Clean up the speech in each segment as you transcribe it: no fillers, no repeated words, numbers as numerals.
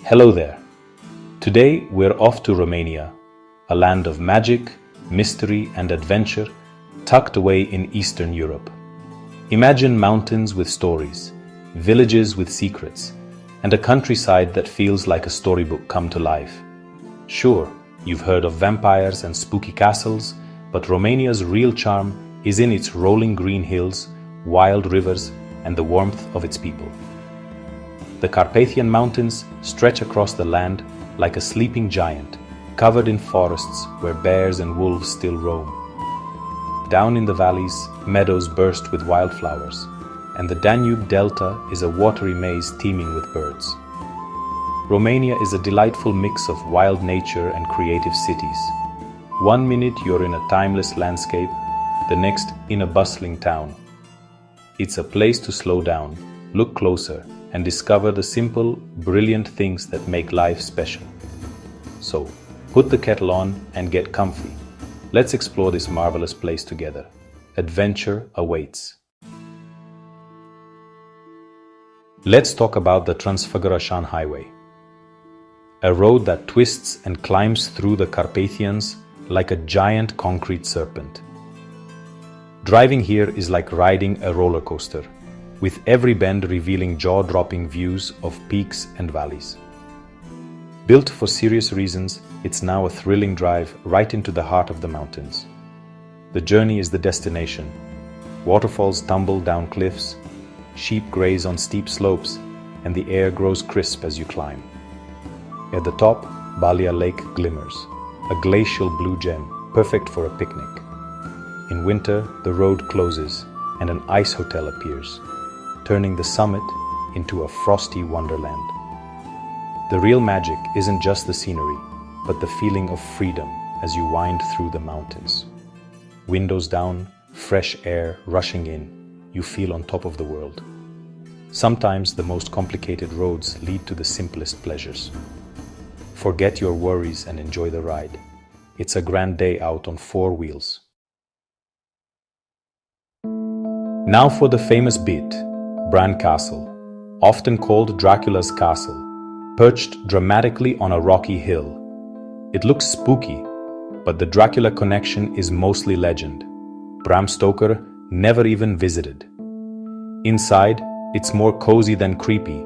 Hello there. Today we're off to Romania, a land of magic, mystery, and adventure tucked away in Eastern Europe. Imagine mountains with stories, villages with secrets, and a countryside that feels like a storybook come to life. Sure, you've heard of vampires and spooky castles, but Romania's real charm is in its rolling green hills, wild rivers, and the warmth of its people. The Carpathian Mountains stretch across the land like a sleeping giant, covered in forests where bears and wolves still roam. Down in the valleys, meadows burst with wildflowers, and the Danube Delta is a watery maze teeming with birds. Romania is a delightful mix of wild nature and creative cities. One minute you're in a timeless landscape, the next in a bustling town. It's a place to slow down, look closer, and discover the simple, brilliant things that make life special. So, put the kettle on and get comfy. Let's explore this marvelous place together. Adventure awaits. Let's talk about the Transfăgărășan Highway, a road that twists and climbs through the Carpathians like a giant concrete serpent. Driving here is like riding a roller coaster, with every bend revealing jaw-dropping views of peaks and valleys. Built for serious reasons, it's now a thrilling drive right into the heart of the mountains. The journey is the destination. Waterfalls tumble down cliffs, sheep graze on steep slopes, and the air grows crisp as you climb. At the top, Balia Lake glimmers, a glacial blue gem, perfect for a picnic. In winter, the road closes and an ice hotel appears, turning the summit into a frosty wonderland. The real magic isn't just the scenery, but the feeling of freedom as you wind through the mountains. Windows down, fresh air rushing in, you feel on top of the world. Sometimes the most complicated roads lead to the simplest pleasures. Forget your worries and enjoy the ride. It's a grand day out on four wheels. Now for the famous bit, Bran Castle, often called Dracula's Castle, perched dramatically on a rocky hill. It looks spooky, but the Dracula connection is mostly legend. Bram Stoker never even visited. Inside, it's more cozy than creepy,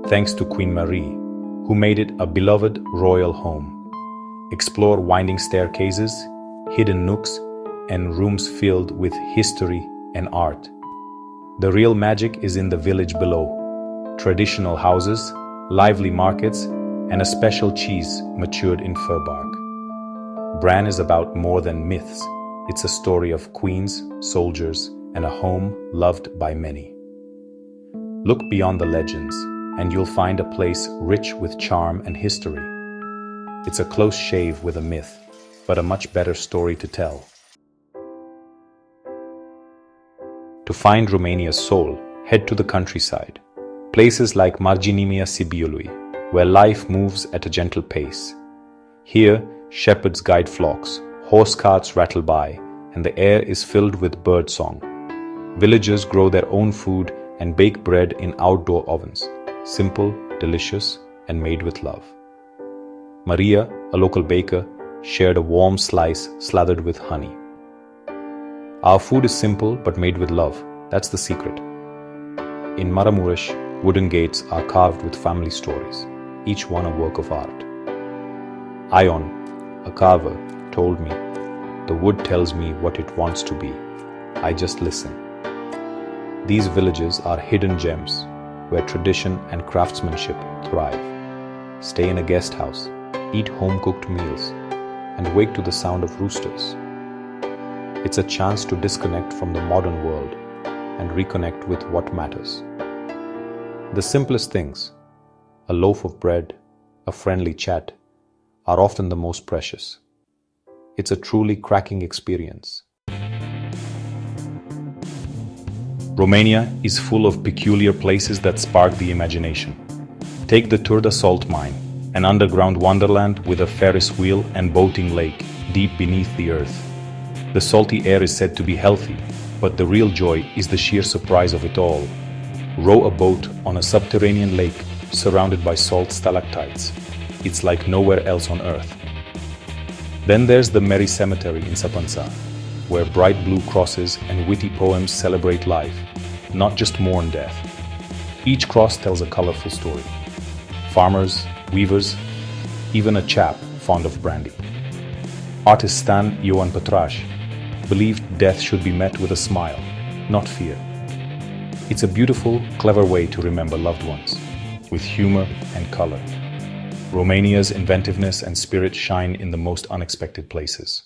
thanks to Queen Marie, who made it a beloved royal home. Explore winding staircases, hidden nooks, and rooms filled with history and art. The real magic is in the village below. Traditional houses, lively markets, and a special cheese matured in fir bark. Bran is about more than myths. It's a story of queens, soldiers, and a home loved by many. Look beyond the legends, and you'll find a place rich with charm and history. It's a close shave with a myth, but a much better story to tell. To find Romania's soul, head to the countryside. Places like Marginimea Sibiului, where life moves at a gentle pace. Here, shepherds guide flocks, horse carts rattle by, and the air is filled with bird song. Villagers grow their own food and bake bread in outdoor ovens, simple, delicious, and made with love. Maria, a local baker, shared a warm slice slathered with honey. Our food is simple but made with love. That's the secret. In Maramureș, wooden gates are carved with family stories, each one a work of art. Ion, a carver, told me, "The wood tells me what it wants to be. I just listen." These villages are hidden gems where tradition and craftsmanship thrive. Stay in a guest house, eat home-cooked meals, and wake to the sound of roosters. It's a chance to disconnect from the modern world and reconnect with what matters. The simplest things, a loaf of bread, a friendly chat, are often the most precious. It's a truly cracking experience. Romania is full of peculiar places that spark the imagination. Take the Turda salt mine, an underground wonderland with a Ferris wheel and boating lake deep beneath the earth. The salty air is said to be healthy, but the real joy is the sheer surprise of it all. Row a boat on a subterranean lake surrounded by salt stalactites. It's like nowhere else on earth. Then there's the Merry Cemetery in Sapansa, where bright blue crosses and witty poems celebrate life, not just mourn death. Each cross tells a colorful story. Farmers, weavers, even a chap fond of brandy. Artist Stan Ioan Petraș believed death should be met with a smile, not fear. It's a beautiful, clever way to remember loved ones, with humor and color. Romania's inventiveness and spirit shine in the most unexpected places.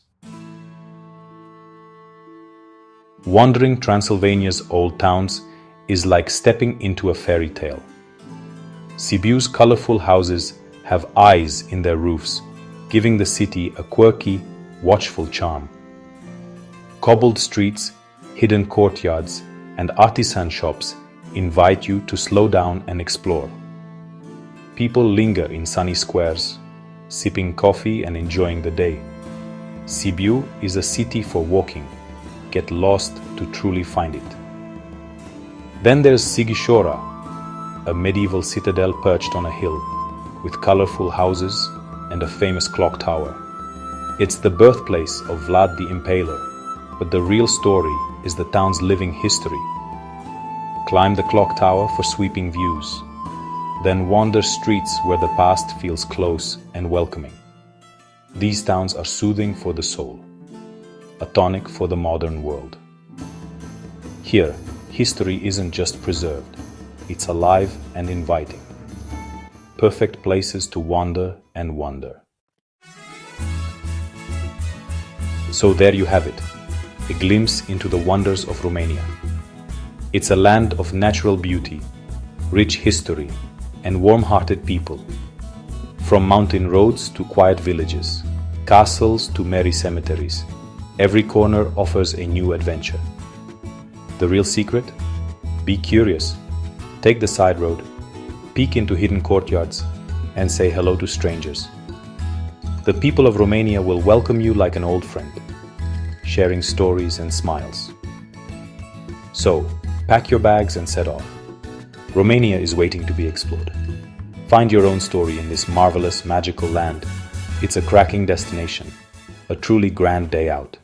Wandering Transylvania's old towns is like stepping into a fairy tale. Sibiu's colorful houses have eyes in their roofs, giving the city a quirky, watchful charm. Cobbled streets, hidden courtyards, and artisan shops invite you to slow down and explore. People linger in sunny squares, sipping coffee and enjoying the day. Sibiu is a city for walking. Get lost to truly find it. Then there's Sighișoara, a medieval citadel perched on a hill, with colorful houses and a famous clock tower. It's the birthplace of Vlad the Impaler, but the real story is the town's living history. Climb the clock tower for sweeping views, then wander streets where the past feels close and welcoming. These towns are soothing for the soul, a tonic for the modern world. Here, history isn't just preserved, it's alive and inviting. Perfect places to wander and wonder. So there you have it, a glimpse into the wonders of Romania. It's a land of natural beauty, rich history, and warm-hearted people. From mountain roads to quiet villages, castles to merry cemeteries, every corner offers a new adventure. The real secret? Be curious. Take the side road, peek into hidden courtyards, and say hello to strangers. The people of Romania will welcome you like an old friend, sharing stories and smiles. So, pack your bags and set off. Romania is waiting to be explored. Find your own story in this marvelous, magical land. It's a cracking destination, a truly grand day out.